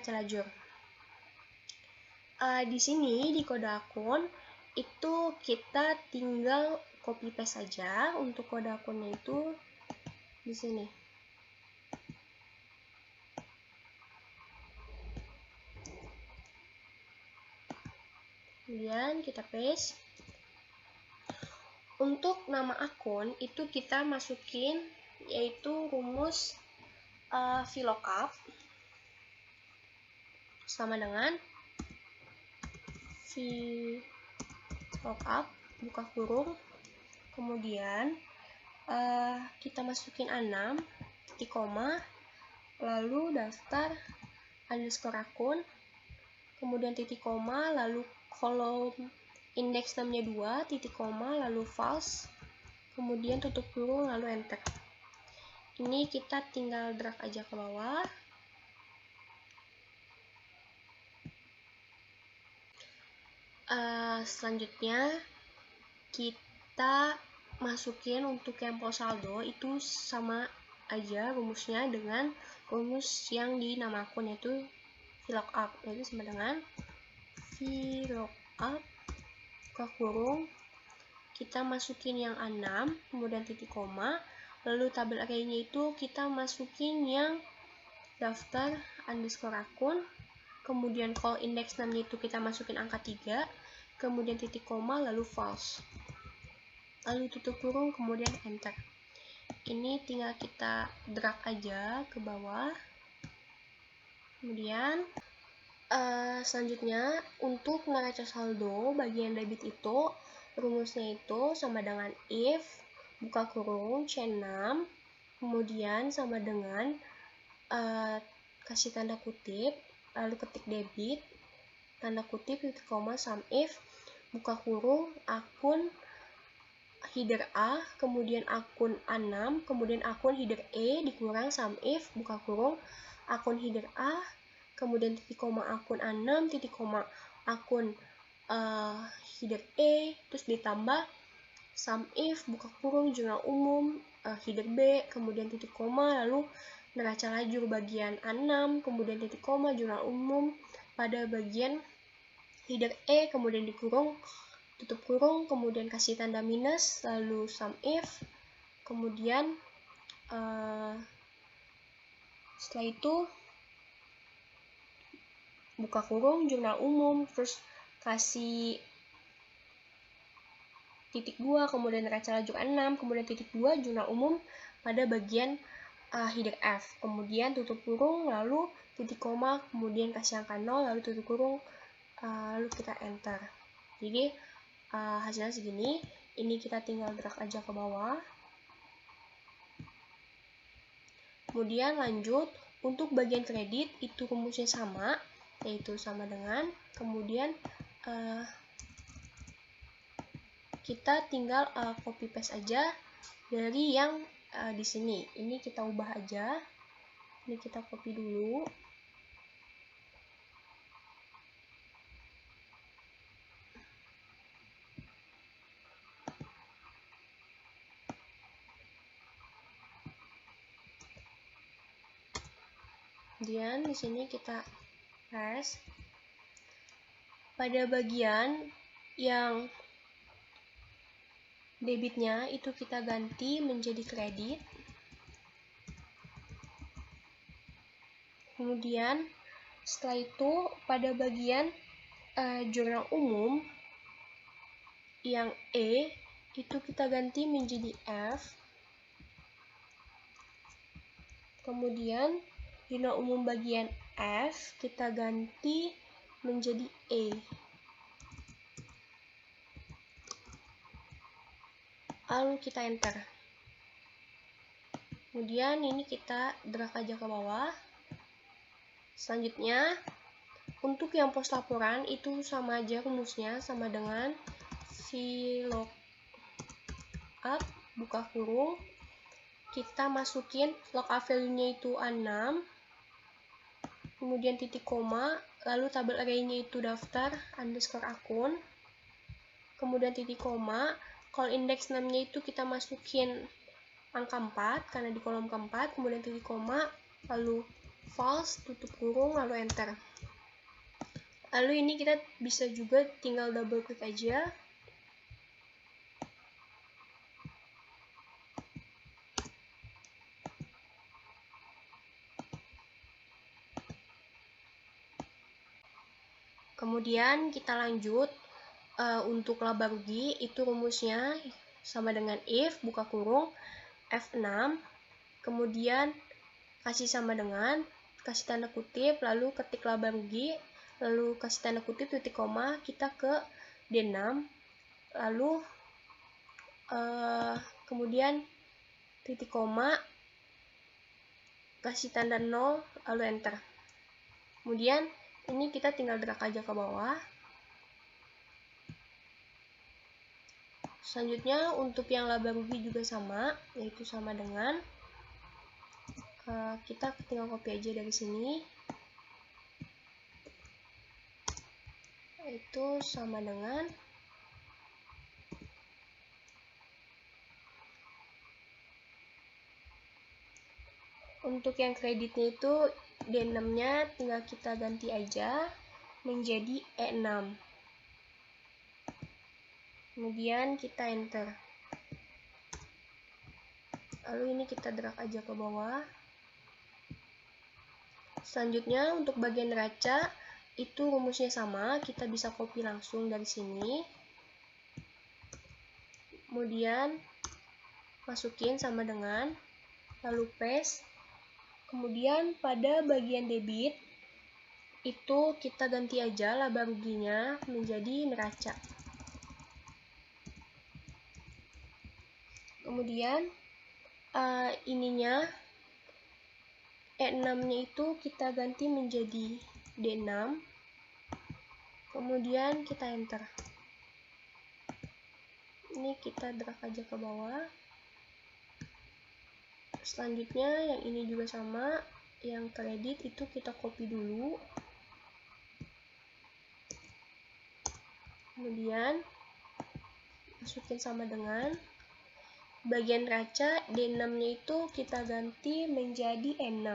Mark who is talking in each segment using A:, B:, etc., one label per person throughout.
A: neraca lajur. Di sini di kode akun itu kita tinggal copy paste saja. Untuk kode akunnya itu di sini. Kemudian kita paste. Untuk nama akun itu kita masukin yaitu rumus VLOOKUP sama dengan VLOOKUP buka kurung, kemudian kita masukin 6 titik koma, lalu daftar underscore akun, kemudian titik koma, lalu kolom indeks namanya 2 titik koma, lalu false, kemudian tutup kurung, lalu enter. Ini kita tinggal drag aja ke bawah. Selanjutnya kita masukin untuk yang pos saldo itu sama aja rumusnya dengan rumus yang di nama akun, yaitu VLOOKUP, yaitu sama dengan VLOOKUP buka kurung, kita masukin yang 6 kemudian titik koma, lalu tabel array-nya itu kita masukin yang daftar underscore akun, kemudian call index namanya itu kita masukin angka 3, kemudian titik koma, lalu false, lalu tutup kurung, kemudian enter. Ini tinggal kita drag aja ke bawah. Kemudian selanjutnya untuk neraca saldo bagian debit itu rumusnya itu sama dengan if buka kurung C6, kemudian sama dengan kasih tanda kutip, lalu ketik debit tanda kutip titik koma sum if buka kurung akun header A, kemudian akun A6, kemudian akun header E dikurang sum if buka kurung akun header A, kemudian titik koma akun A6, titik koma akun header E, terus ditambah sum if buka kurung jurnal umum header B, kemudian titik koma, lalu neraca lajur bagian A6, kemudian titik koma jurnal umum pada bagian header E, kemudian dikurung, tutup kurung, kemudian kasih tanda minus, lalu sum if, kemudian setelah itu buka kurung jurnal umum, terus kasih titik 2, kemudian neraca lajur 6, kemudian titik 2 jurnal umum pada bagian header F, kemudian tutup kurung, lalu titik koma, kemudian kasih angka 0, lalu tutup kurung, lalu kita enter. Jadi hasilnya segini. Ini kita tinggal drag aja ke bawah. Kemudian lanjut untuk bagian kredit itu rumusnya sama, yaitu sama dengan, kemudian kita tinggal copy paste aja dari yang di sini. Ini kita ubah aja. Ini kita copy dulu. Kemudian di sini kita paste. Pada bagian yang debitnya itu kita ganti menjadi kredit. Kemudian setelah itu pada bagian jurnal umum yang E itu kita ganti menjadi F. Kemudian jurnal umum bagian F kita ganti menjadi E. Lalu kita enter. Kemudian ini kita drag aja ke bawah. Selanjutnya untuk yang pos laporan itu sama aja rumusnya, sama dengan VLOOKUP buka kurung, kita masukin lookup value-nya itu A6, kemudian titik koma, lalu tabel array-nya itu daftar underscore akun, kemudian titik koma, call index namanya itu kita masukin angka 4 karena di kolom keempat, kemudian titik koma, lalu false, tutup kurung, lalu enter. Lalu ini kita bisa juga tinggal double klik aja. Kemudian kita lanjut untuk laba rugi, itu rumusnya sama dengan if, buka kurung, F6, kemudian kasih sama dengan, kasih tanda kutip, lalu ketik laba rugi, lalu kasih tanda kutip, titik koma, kita ke D6, lalu kemudian titik koma, kasih tanda 0, lalu enter. Kemudian ini kita tinggal drag aja ke bawah. Selanjutnya untuk yang laba rugi juga sama, yaitu sama dengan kita tinggal copy aja dari sini, itu sama dengan untuk yang kreditnya itu D6-nya tinggal kita ganti aja menjadi E6. Kemudian kita enter. Lalu ini kita drag aja ke bawah. Selanjutnya untuk bagian neraca itu rumusnya sama, kita bisa copy langsung dari sini. Kemudian masukin sama dengan, lalu paste. Kemudian pada bagian debit itu kita ganti aja laba ruginya menjadi neraca. Kemudian ininya E6-nya itu kita ganti menjadi D6. Kemudian kita enter. Ini kita drag aja ke bawah. Selanjutnya yang ini juga sama, yang kredit itu kita copy dulu. Kemudian masukin sama dengan bagian neraca D6-nya itu kita ganti menjadi E6.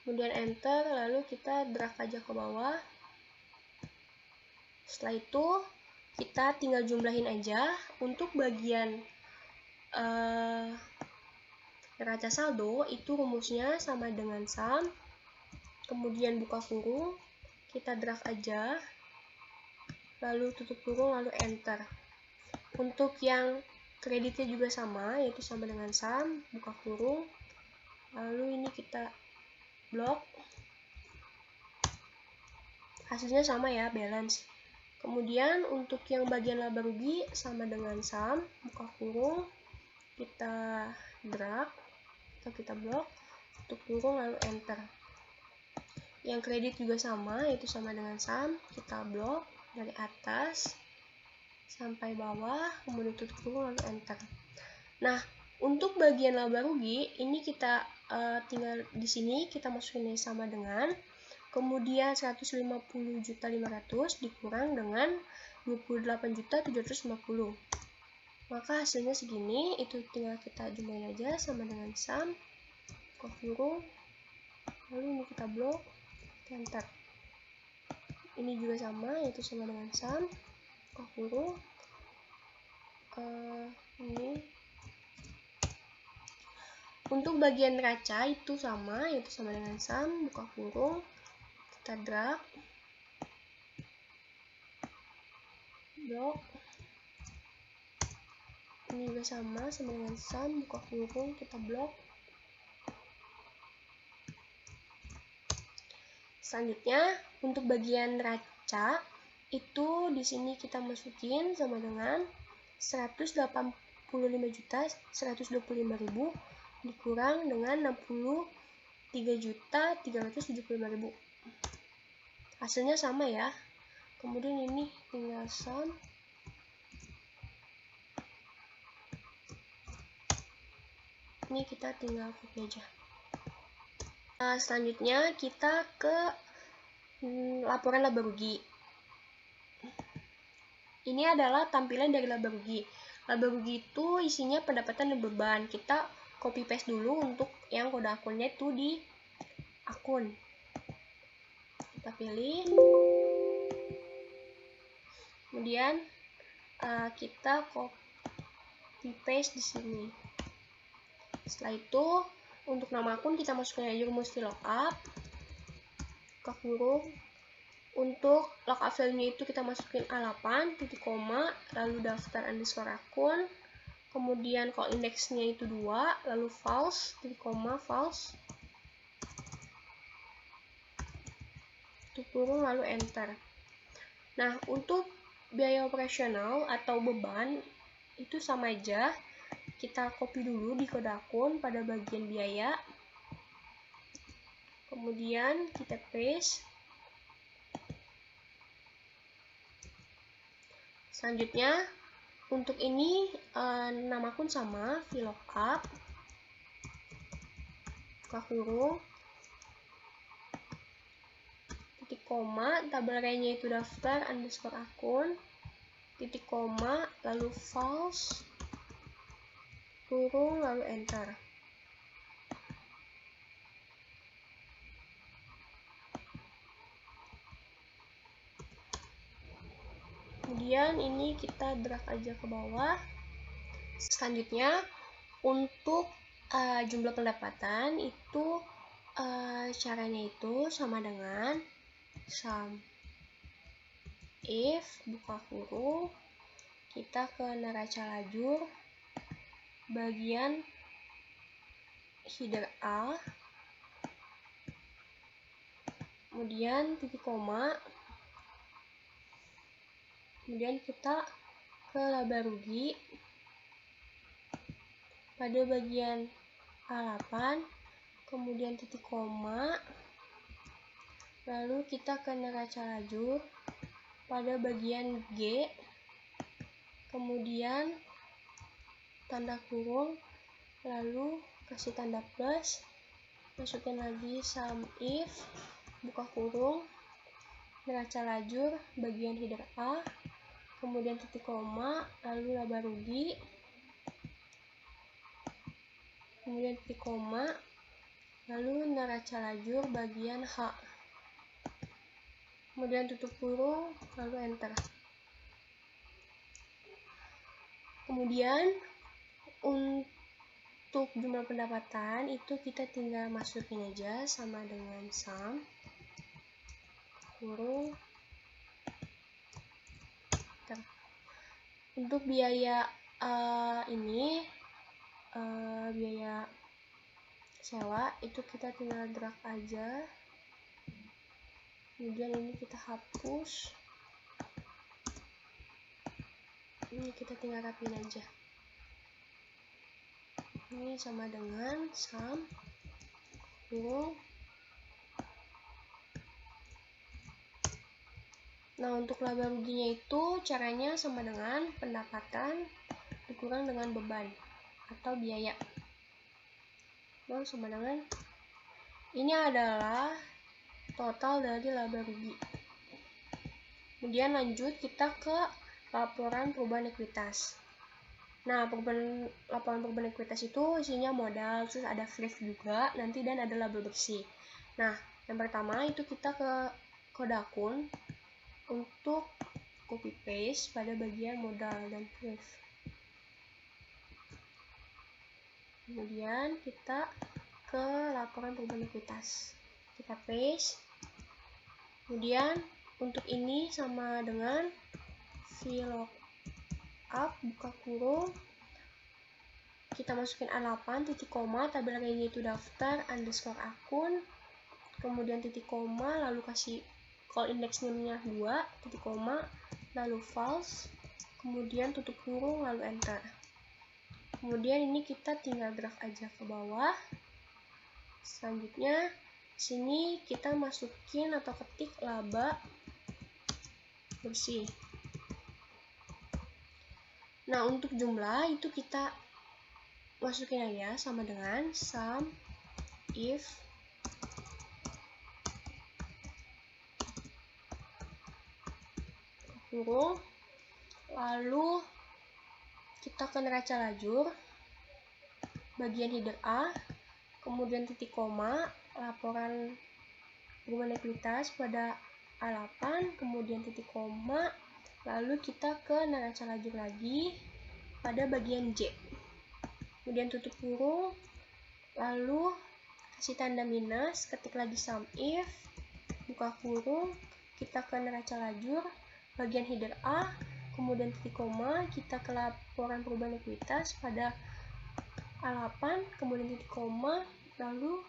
A: Kemudian enter, lalu kita drag aja ke bawah. Setelah itu kita tinggal jumlahin aja. Untuk bagian neraca saldo itu rumusnya sama dengan sum, kemudian buka kurung, kita drag aja, lalu tutup kurung, lalu enter. Untuk yang kreditnya juga sama, yaitu sama dengan sum, buka kurung, lalu ini kita blok. Hasilnya sama ya, balance. Kemudian untuk yang bagian laba rugi sama dengan sum, buka kurung, kita drag atau kita blok, tutup kurung, lalu enter. Yang kredit juga sama, yaitu sama dengan sum, kita blok dari atas sampai bawah, kemudian tutup kurung, lalu enter. Nah, untuk bagian laba rugi ini kita tinggal di sini kita masukin sama dengan, kemudian 150.500 dikurang dengan 28.750. Maka hasilnya segini, itu tinggal kita jumlahin aja sama dengan sum, buka kurung, lalu ini kita blok, enter. Ini juga sama, yaitu sama dengan sum, buka kurung, ini. Untuk bagian neraca itu sama, yaitu sama dengan sum, buka kurung, kita drag, blok. Ini juga sama dengan sum, buka kurung, kita blok. Selanjutnya untuk bagian neraca itu di sini kita masukin sama dengan 185.125.000 dikurang dengan 63.375.000. Hasilnya sama ya. Kemudian ini tinggal sum. Ini kita tinggal copy aja. Selanjutnya kita ke laporan laba rugi. Ini adalah tampilan dari laba rugi. Laba rugi itu isinya pendapatan dan beban. Kita copy paste dulu untuk yang kode akunnya itu di akun. Kita pilih. Kemudian kita copy paste di sini. Setelah itu, untuk nama akun kita masukin aja rumus VLOOKUP, buka kurung. Untuk lookup value-nya itu kita masukin A8, titik koma, lalu daftar underscore akun. Kemudian kalau indeksnya itu 2, lalu false, titik koma, false. Tutup kurung, lalu enter. Nah, untuk biaya operasional atau beban, itu sama aja. Kita copy dulu di kode akun pada bagian biaya. Kemudian kita paste. Selanjutnya, untuk ini nama akun sama, VLOOKUP, buka kurung, titik koma, tabel array-nya itu daftar underscore akun, titik koma, lalu false, kurung, lalu enter. Kemudian ini kita drag aja ke bawah. Selanjutnya, untuk jumlah pendapatan itu caranya itu sama dengan sum if, buka kurung, kita ke neraca lajur, bagian header A, kemudian titik koma, kemudian kita ke laba rugi pada bagian A8, kemudian titik koma, lalu kita ke neraca lajur pada bagian G, kemudian tanda kurung, lalu kasih tanda plus, masukin lagi sum if, buka kurung, neraca lajur bagian header A, kemudian titik koma, lalu laba rugi, kemudian titik koma, lalu neraca lajur bagian H, kemudian tutup kurung, lalu enter. Kemudian untuk jumlah pendapatan itu kita tinggal masukin aja sama dengan sum kurung. Untuk biaya ini biaya sewa itu kita tinggal drag aja, kemudian ini kita hapus, ini kita tinggal rapiin aja. Ini sama dengan sum kurung. Nah, untuk laba ruginya itu caranya sama dengan pendapatan dikurang dengan beban atau biaya. Nah, sama dengan ini adalah total dari laba rugi. Kemudian lanjut kita ke laporan perubahan ekuitas. Nah, laporan perubahan ekuitas itu isinya modal, terus ada fleet juga nanti, dan ada laba bersih. Nah, yang pertama itu kita ke kode akun untuk copy paste pada bagian modal dan fleet. Kemudian kita ke laporan perubahan ekuitas, kita paste. Kemudian untuk ini sama dengan VLOOKUP, buka kurung, kita masukin A8, titik koma, tabel array-nya itu daftar underscore akun, kemudian titik koma, lalu kasih call index name-nya 2, titik koma, lalu false, kemudian tutup kurung, lalu enter. Kemudian ini kita tinggal drag aja ke bawah. Selanjutnya sini kita masukin atau ketik laba bersih. Nah, untuk jumlah itu kita masukin aja sama dengan sum if kurung, Lalu kita ke neraca lajur, bagian header A, kemudian titik koma, laporan perubahan ekuitas pada A8, kemudian titik koma, lalu kita ke neraca lajur lagi pada bagian J. Kemudian tutup kurung, lalu kasih tanda minus, ketik lagi sum if, buka kurung, kita ke neraca lajur, bagian header A, kemudian titik koma, kita ke laporan perubahan ekuitas pada A8, kemudian titik koma, lalu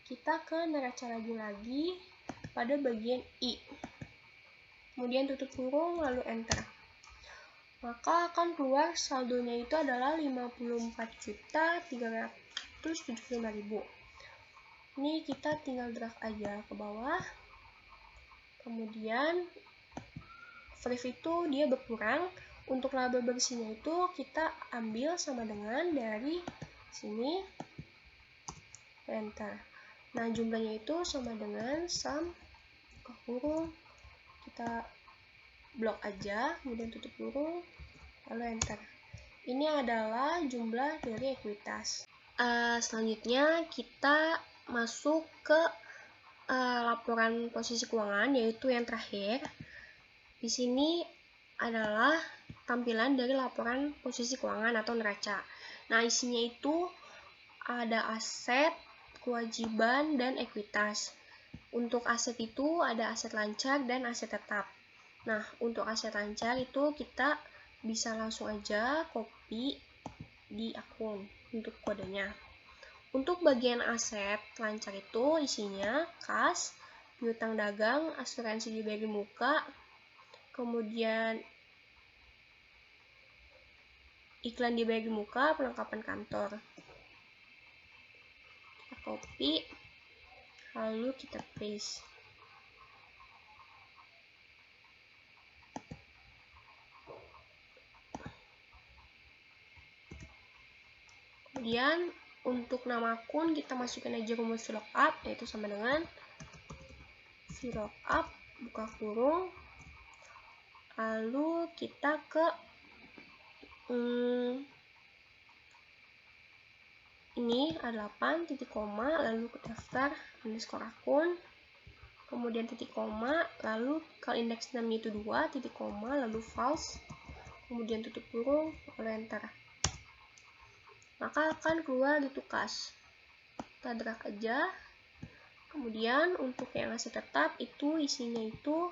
A: kita ke neraca lajur lagi pada bagian I. Kemudian tutup kurung, lalu enter. Maka akan keluar saldonya itu adalah 54.375.000. Ini kita tinggal drag aja ke bawah. Kemudian Free itu dia berkurang. Untuk laba bersihnya itu kita ambil sama dengan dari sini, enter. Nah, jumlahnya itu sama dengan sum, buka kurung, kita blok aja, kemudian tutup kurung, lalu enter. Ini adalah jumlah dari ekuitas. Selanjutnya kita masuk ke laporan posisi keuangan, yaitu yang terakhir. Di sini adalah tampilan dari laporan posisi keuangan atau neraca. Nah, isinya itu ada aset, kewajiban, dan ekuitas. Untuk aset itu ada aset lancar dan aset tetap. Nah, untuk aset lancar itu kita bisa langsung aja copy di akun untuk kodenya. Untuk bagian aset lancar itu isinya kas, piutang dagang, asuransi di bagi muka, kemudian iklan di bagi muka, perlengkapan kantor. Kita copy, lalu kita paste. Kemudian untuk nama akun kita masukkan aja rumus VLOOKUP, yaitu sama dengan VLOOKUP, buka kurung, lalu kita ke ini A8, titik koma, lalu ke daftar underscore akun, kemudian titik koma, lalu kalau indeks namanya itu 2, titik koma, lalu false, kemudian tutup kurung, lalu enter. Maka akan keluar gitu kas. Kita drag aja. Kemudian untuk yang aset tetap itu isinya itu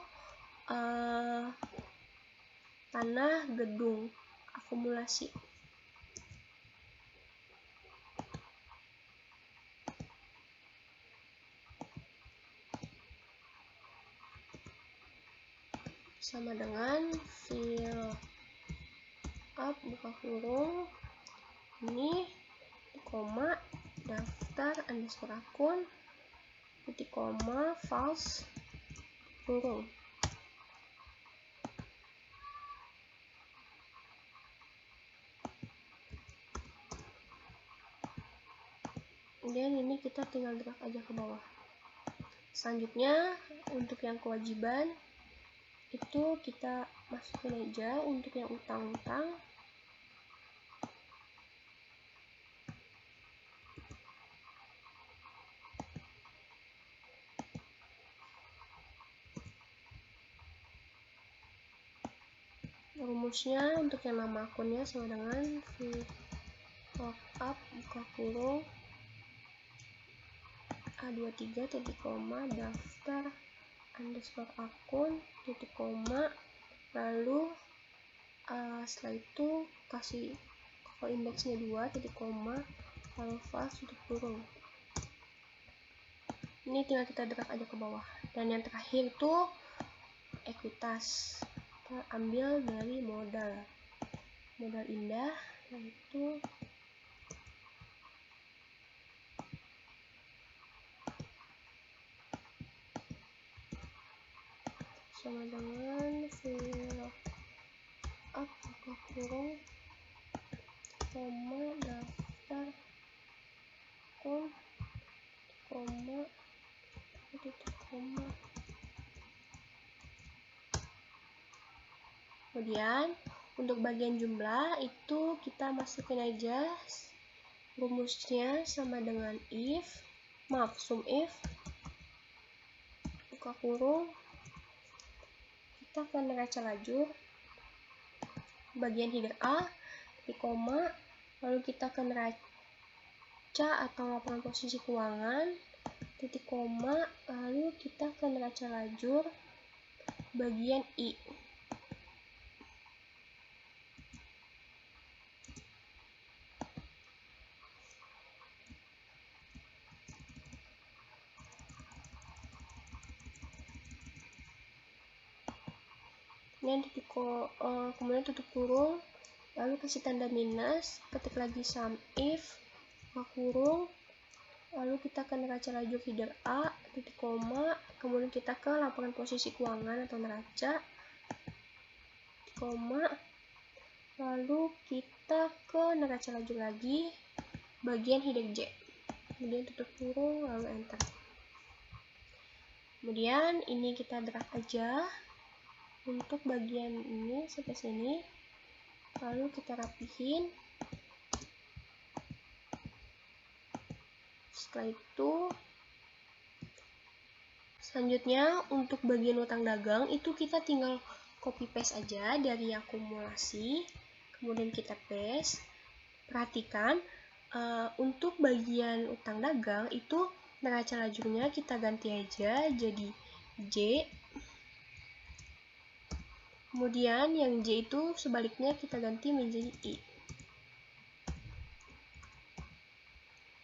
A: tanah, gedung, akumulasi. Sama dengan VLOOKUP, buka kurung, ini koma, daftar underscore akun, titik koma, false, kurung. Kemudian ini kita tinggal drag aja ke bawah. Selanjutnya untuk yang kewajiban itu kita masukin aja untuk yang utang-utang. Rumusnya untuk yang nama akunnya sama dengan VLOOKUP, buka kurung, A23, titik koma, daftar underscore akun, titik koma, lalu setelah itu kasih kalau indeksnya 2, titik koma, lalu false, tutup kurung. Ini tinggal kita drag aja ke bawah. Dan yang terakhir itu ekuitas. Kita ambil dari modal indah, yaitu sama dengan VLOOKUP, buka kurung, koma, daftar akun, koma, titik koma. Kemudian Untuk bagian jumlah itu kita masukin aja rumusnya sama dengan sum if, buka kurung, kita ke neraca lajur, bagian header A, titik koma, lalu kita ke neraca atau laporan posisi keuangan, titik koma, lalu kita ke neraca lajur, bagian I. Kemudian tutup kurung, lalu kasih tanda minus, ketik lagi sum if, buka kurung, lalu kita ke neraca lajur header A, titik koma, kemudian kita ke laporan posisi keuangan atau neraca, titik koma, lalu kita ke neraca lajur lagi, bagian header J, kemudian tutup kurung, lalu enter. Kemudian ini kita drag aja untuk bagian ini sampai sini, lalu kita rapihin. Setelah itu, selanjutnya untuk bagian utang dagang itu kita tinggal copy paste aja dari akumulasi, kemudian kita paste. Perhatikan untuk bagian utang dagang itu neraca lajurnya kita ganti aja jadi J. Kemudian yang J itu sebaliknya kita ganti menjadi I.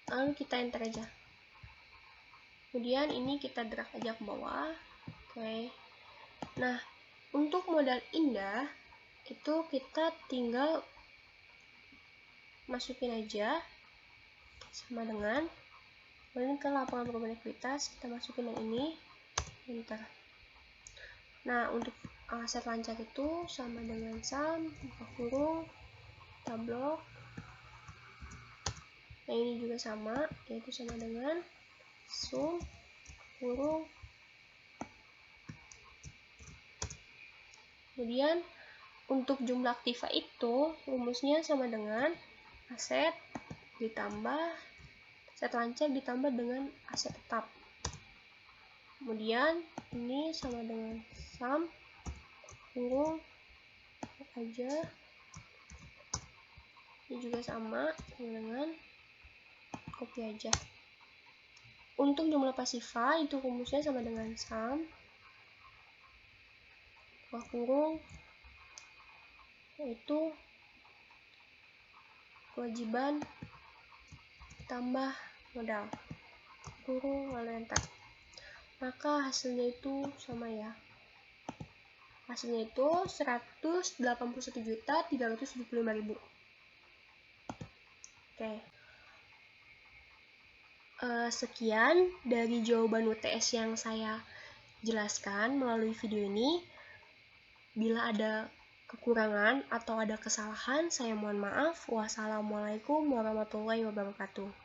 A: Lalu kita enter aja. Kemudian ini kita drag aja ke bawah. Oke. Nah, untuk modal indah itu kita tinggal masukin aja sama dengan, kemudian ke laporan perubahan ekuitas kita masukin yang ini, enter. Nah, untuk aset lancar itu sama dengan sum, buka kurung, kita blok. Nah, ini juga sama, yaitu sama dengan sum, kurung. Kemudian untuk jumlah aktiva itu rumusnya sama dengan aset ditambah aset lancar ditambah dengan aset tetap. Kemudian ini sama dengan sum, kurung aja, ini juga sama dengan copy aja. Untuk jumlah pasifa itu rumusnya sama dengan sum, buka kurung, yaitu kewajiban tambah modal, kurung, lalu enter. Maka hasilnya itu sama ya. Hasilnya itu 181.375.000. Oke. Sekian dari jawaban UTS yang saya jelaskan melalui video ini. Bila ada kekurangan atau ada kesalahan, saya mohon maaf. Wassalamualaikum warahmatullahi wabarakatuh.